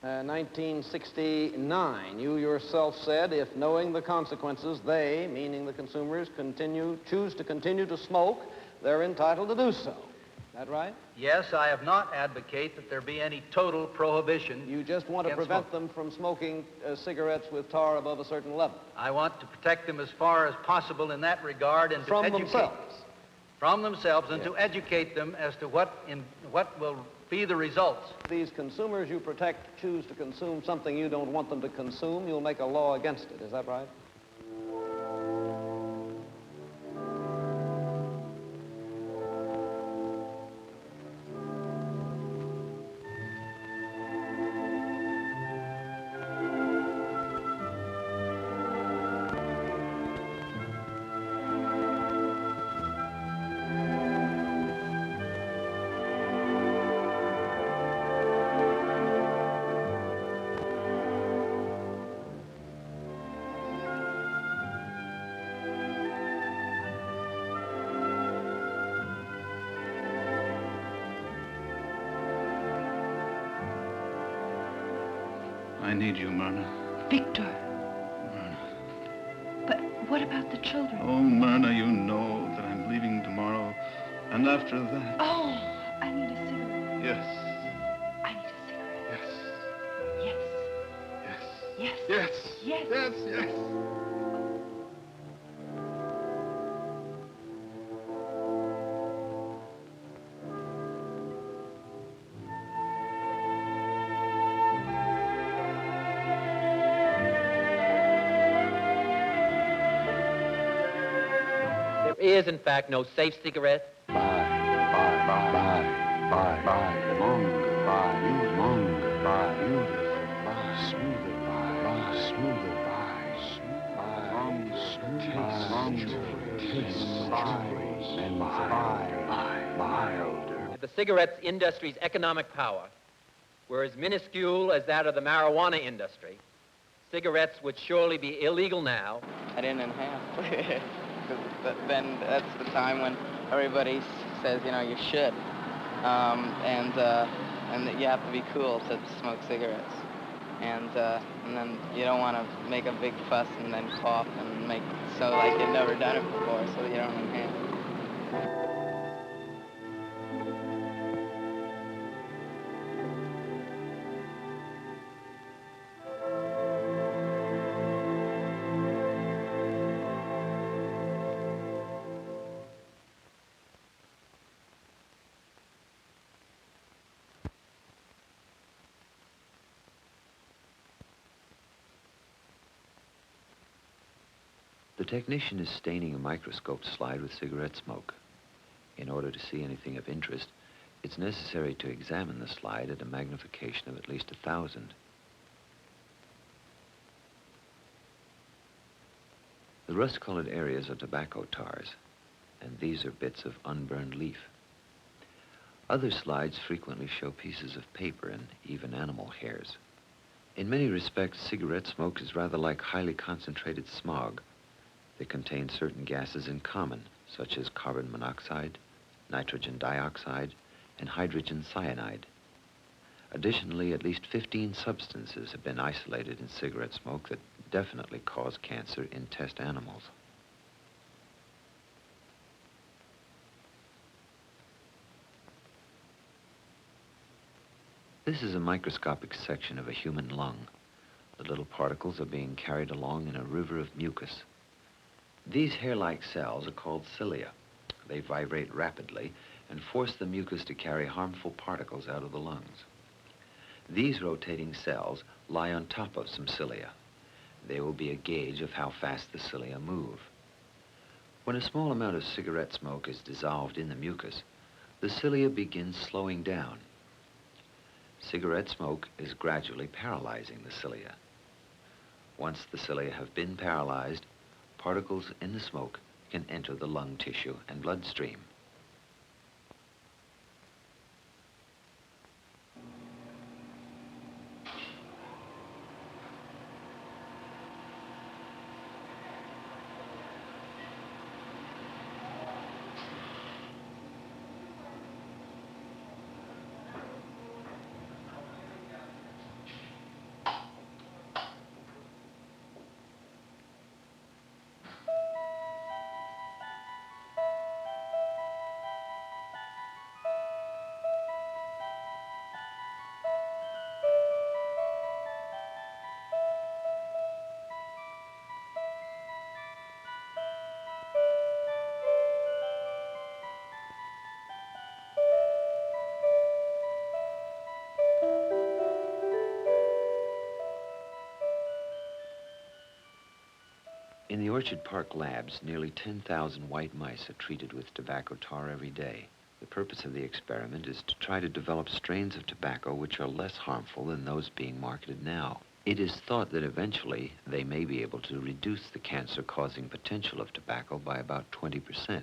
1969, you yourself said, if knowing the consequences, they, meaning the consumers, choose to continue to smoke, they're entitled to do so. Is that right? Yes, I have not advocated that there be any total prohibition. You just want to prevent them from smoking cigarettes with tar above a certain level. I want to protect them as far as possible in that regard and from to educate themselves. From themselves, and yes. to educate them as to what will be the results. These consumers you protect choose to consume something you don't want them to consume, you'll make a law against it. Is that right? I need you, Myrna. Victor. Myrna. But what about the children? Oh, Myrna, you know that I'm leaving tomorrow. And after that... Oh, I need a cigarette. Yes. I need a cigarette. Yes. Yes. Yes. Yes. Yes. Yes, yes. There is, in fact, no safe cigarette. Buy, longer, buy, beautiful, buy, smoother, buy, and milder. If the cigarette industry's economic power were as minuscule as that of the marijuana industry, cigarettes would surely be illegal now. I didn't inhale. But then that's the time when everybody says, you know, you should. And you have to be cool to smoke cigarettes. And then you don't want to make a big fuss and then cough and make so like you've never done it before, so you don't inhale. The technician is staining a microscope slide with cigarette smoke. In order to see anything of interest, it's necessary to examine the slide at a magnification of at least 1,000. The rust-colored areas are tobacco tars, and these are bits of unburned leaf. Other slides frequently show pieces of paper and even animal hairs. In many respects, cigarette smoke is rather like highly concentrated smog. They contain certain gases in common, such as carbon monoxide, nitrogen dioxide, and hydrogen cyanide. Additionally, at least 15 substances have been isolated in cigarette smoke that definitely cause cancer in test animals. This is a microscopic section of a human lung. The little particles are being carried along in a river of mucus. These hair-like cells are called cilia. They vibrate rapidly and force the mucus to carry harmful particles out of the lungs. These rotating cells lie on top of some cilia. They will be a gauge of how fast the cilia move. When a small amount of cigarette smoke is dissolved in the mucus, the cilia begin slowing down. Cigarette smoke is gradually paralyzing the cilia. Once the cilia have been paralyzed, particles in the smoke can enter the lung tissue and bloodstream. In the Orchard Park labs, nearly 10,000 white mice are treated with tobacco tar every day. The purpose of the experiment is to try to develop strains of tobacco which are less harmful than those being marketed now. It is thought that eventually they may be able to reduce the cancer-causing potential of tobacco by about 20%.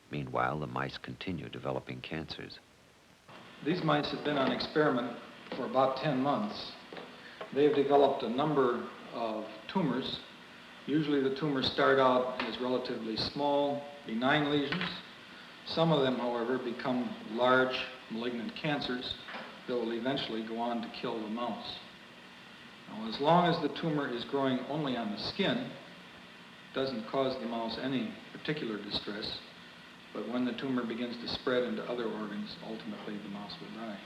Meanwhile, the mice continue developing cancers. These mice have been on experiment for about 10 months. They've developed a number of tumors. Usually the tumors start out as relatively small, benign lesions. Some of them, however, become large, malignant cancers that will eventually go on to kill the mouse. Now, as long as the tumor is growing only on the skin, it doesn't cause the mouse any particular distress, but when the tumor begins to spread into other organs, ultimately the mouse will die.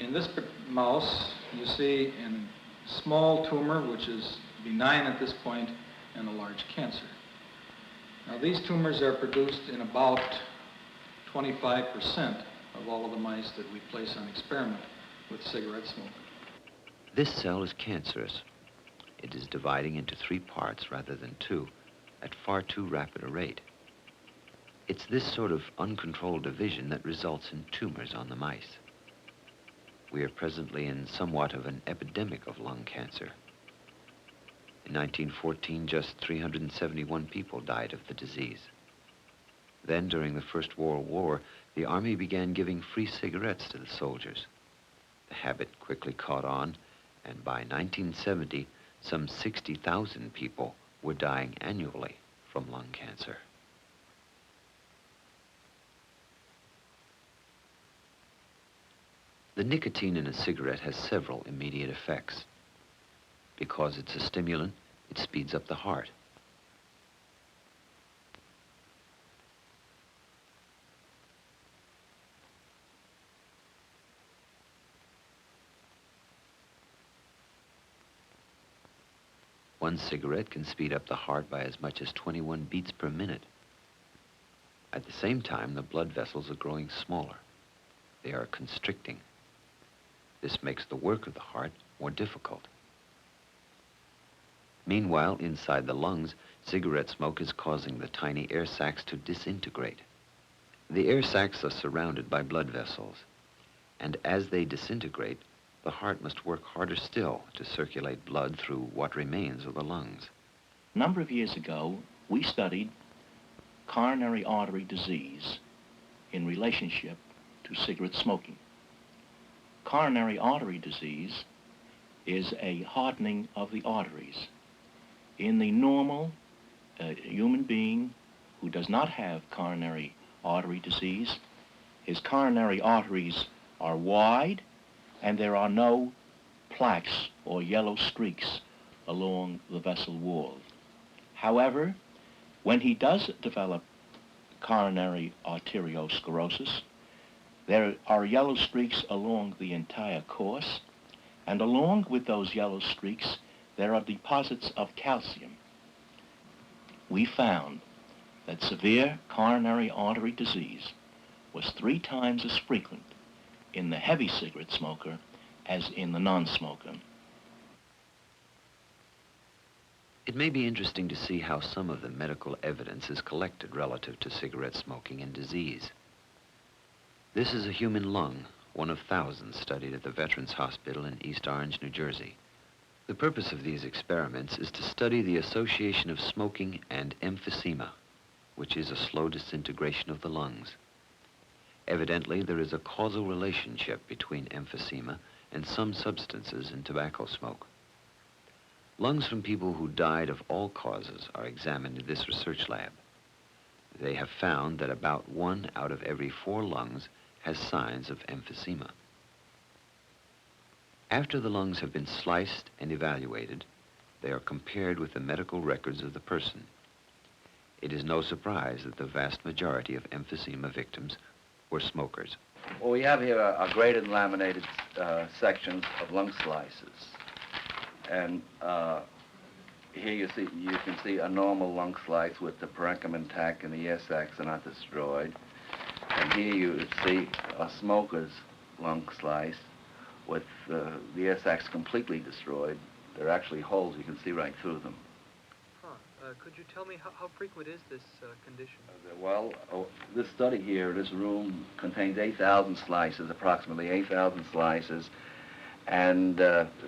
In this mouse, you see a small tumor, which is benign at this point, and a large cancer. Now, these tumors are produced in about 25% of all of the mice that we place on experiment with cigarette smoke. This cell is cancerous. It is dividing into 3 parts rather than 2 at far too rapid a rate. It's this sort of uncontrolled division that results in tumors on the mice. We are presently in somewhat of an epidemic of lung cancer. In 1914, just 371 people died of the disease. Then, during the First World War, the Army began giving free cigarettes to the soldiers. The habit quickly caught on, and by 1970, some 60,000 people were dying annually from lung cancer. The nicotine in a cigarette has several immediate effects. Because it's a stimulant, it speeds up the heart. One cigarette can speed up the heart by as much as 21 beats per minute. At the same time, the blood vessels are growing smaller. They are constricting. This makes the work of the heart more difficult. Meanwhile, inside the lungs, cigarette smoke is causing the tiny air sacs to disintegrate. The air sacs are surrounded by blood vessels, and as they disintegrate, the heart must work harder still to circulate blood through what remains of the lungs. A number of years ago, we studied coronary artery disease in relationship to cigarette smoking. Coronary artery disease is a hardening of the arteries. In the normal human being who does not have coronary artery disease, his coronary arteries are wide and there are no plaques or yellow streaks along the vessel wall. However, when he does develop coronary arteriosclerosis, there are yellow streaks along the entire course, and along with those yellow streaks, there are deposits of calcium. We found that severe coronary artery disease was 3 times as frequent in the heavy cigarette smoker as in the non-smoker. It may be interesting to see how some of the medical evidence is collected relative to cigarette smoking and disease. This is a human lung, one of thousands studied at the Veterans Hospital in East Orange, New Jersey. The purpose of these experiments is to study the association of smoking and emphysema, which is a slow disintegration of the lungs. Evidently, there is a causal relationship between emphysema and some substances in tobacco smoke. Lungs from people who died of all causes are examined in this research lab. They have found that about 1 out of every 4 lungs has signs of emphysema. After the lungs have been sliced and evaluated, they are compared with the medical records of the person. It is no surprise that the vast majority of emphysema victims were smokers. Well, we have here a graded and laminated sections of lung slices. And here you can see a normal lung slice with the parenchyma intact and the air sacs are not destroyed. And here you see a smoker's lung slice with the air sacs completely destroyed They're actually holes. You can see right through them. Could you tell me how frequent is this condition? Well, this study here, this room, contains 8,000 slices, approximately 8,000 slices, and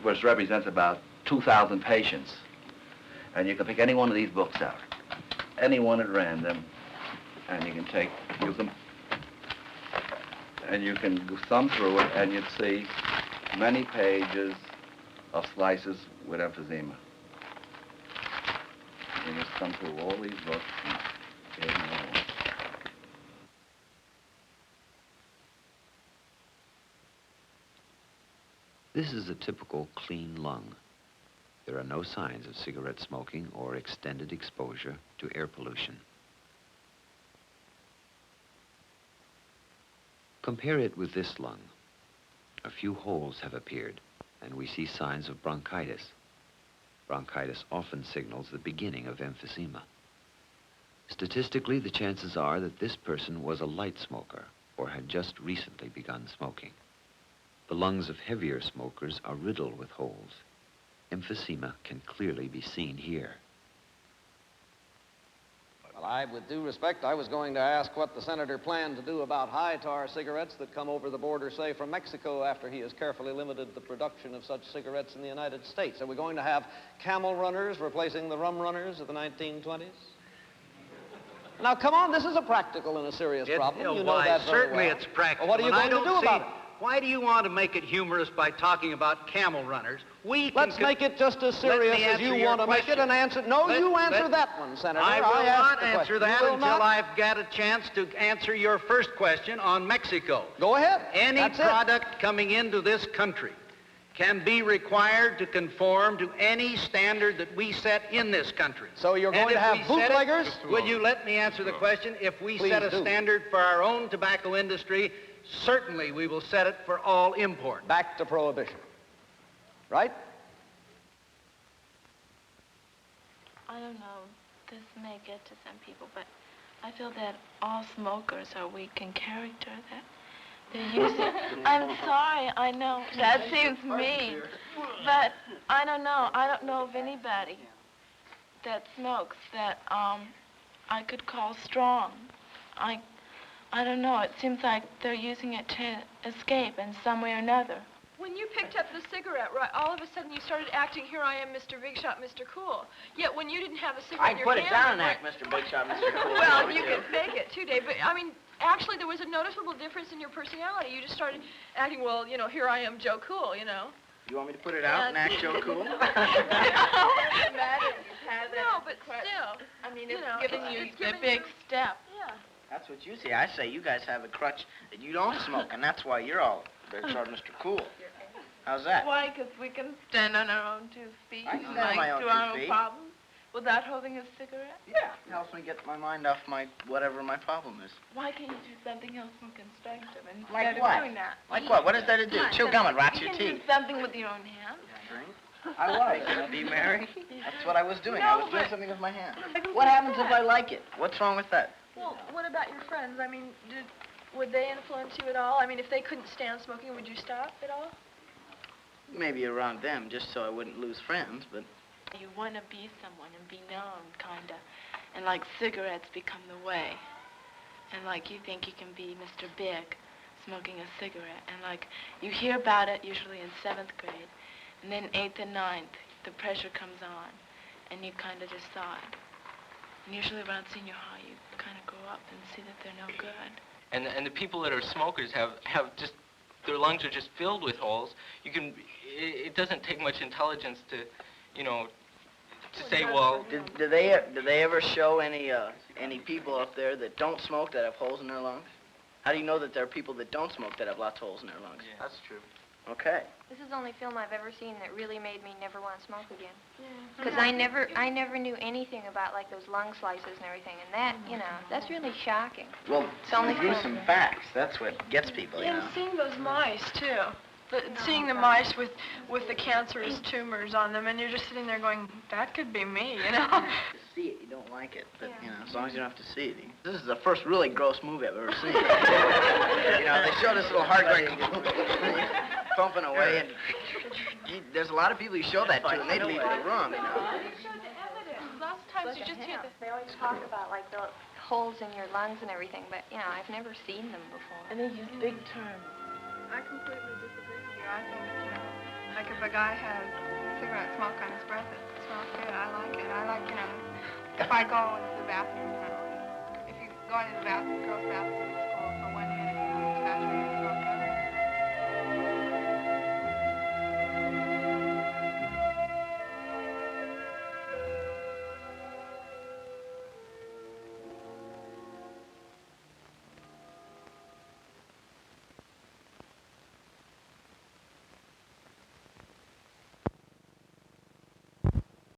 which represents about 2,000 patients. And you can pick any one of these books out, any one at random, and you can thumb through it, and you'd see many pages of slices with emphysema. You just thumb through all these books. And This is a typical clean lung. There are no signs of cigarette smoking or extended exposure to air pollution. Compare it with this lung. A few holes have appeared, and we see signs of bronchitis. Bronchitis often signals the beginning of emphysema. Statistically, the chances are that this person was a light smoker or had just recently begun smoking. The lungs of heavier smokers are riddled with holes. Emphysema can clearly be seen here. Well, with due respect, I was going to ask what the senator planned to do about high-tar cigarettes that come over the border, say, from Mexico, after he has carefully limited the production of such cigarettes in the United States. Are we going to have camel runners replacing the rum runners of the 1920s? Now, come on, this is a practical and a serious problem. You know that very certainly well. it's practical. Well, what are you going to do about it? Why do you want to make it humorous by talking about camel runners? Let's make it just as serious as you want to make it and answer. No, you answer that one, Senator. I will not answer answer that until I've got a chance to answer your first question on Mexico. Go ahead. Any product coming into this country can be required to conform to any standard that we set in this country. So you're going to have bootleggers? Will you let me answer the question? If we set a standard for our own tobacco industry, certainly we will set it for all import. Back to prohibition. Right? I don't know. This may get to some people, but I feel that all smokers are weak in character, that they're using... I'm sorry, I know. That seems mean. But I don't know. I don't know of anybody that smokes that I could call strong. I don't know. It seems like they're using it to escape in some way or another. When you picked up the cigarette, right, all of a sudden you started acting, here I am, Mr. Big Shot, Mr. Cool. Yet when you didn't have a cigarette in your hand... I'd put it down and act, Mr. Big Shot, Mr. Cool. Well, you could fake it too, Dave. But, I mean, actually there was a noticeable difference in your personality. You just started acting, well, you know, here I am, Joe Cool, you know. You want me to put it out and act Joe Cool? No, but still. I mean, it's giving you the big step. Yeah. That's what you say. I say you guys have a crutch that you don't smoke, and that's why you're all Big Shot, Mr. Cool. How's that? Why? Because we can stand on our own 2 feet. I can stand on my own 2 our feet. own problems without holding a cigarette? Yeah. It helps me get my mind off whatever my problem is. Why can't you do something else more constructive instead Like of what? doing that? Like what? What does that do? Chew gum and rot your You teeth. can do something with your own hands. Drink? I like be merry. That's what I was doing. No, I was doing but- something with my hand. What happens if I like it? What's wrong with that? Well, what about your friends? I mean, would they influence you at all? I mean, if they couldn't stand smoking, would you stop at all? Maybe around them, just so I wouldn't lose friends, but... You want to be someone and be known, kind of. And like cigarettes become the way. And like you think you can be Mr. Big smoking a cigarette. And like you hear about it usually in 7th grade. And then 8th and 9th, the pressure comes on. And you kind of decide. And usually around senior high, you kind of grow up and see that they're no good. And the people that are smokers have just, their lungs are just filled with holes. It doesn't take much intelligence to, you know, to say, well... Do they ever show any people up there that don't smoke that have holes in their lungs? How do you know that there are people that don't smoke that have lots of holes in their lungs? Yeah, that's true. Okay. This is the only film I've ever seen that really made me never want to smoke again. Because I never knew anything about, like, those lung slices and everything, and that, you know, that's really shocking. Well, It's only gruesome facts. That's what gets people, you know. And seeing those mice, too. Seeing the mice with the cancerous tumors on them, and you're just sitting there going, that could be me, you know? To see it, you don't like it, but, you know, as long as you don't have to see it. This is the first really gross movie I've ever seen. You know, they show this little heart going, pumping away, and There's a lot of people you show that to, and they lead it wrong, you know. They showed the evidence. Lots of times you just hear the... They always talk about like the holes in your lungs and everything, but you know, I've never seen them before. And they use big terms. I completely disagree with you. I think, you know, like if a guy has cigarette smoke on his breath, it smells good. I like it. I like, you know, if I go into the bathroom, you know, if you go into the bathroom, girls' bathroom,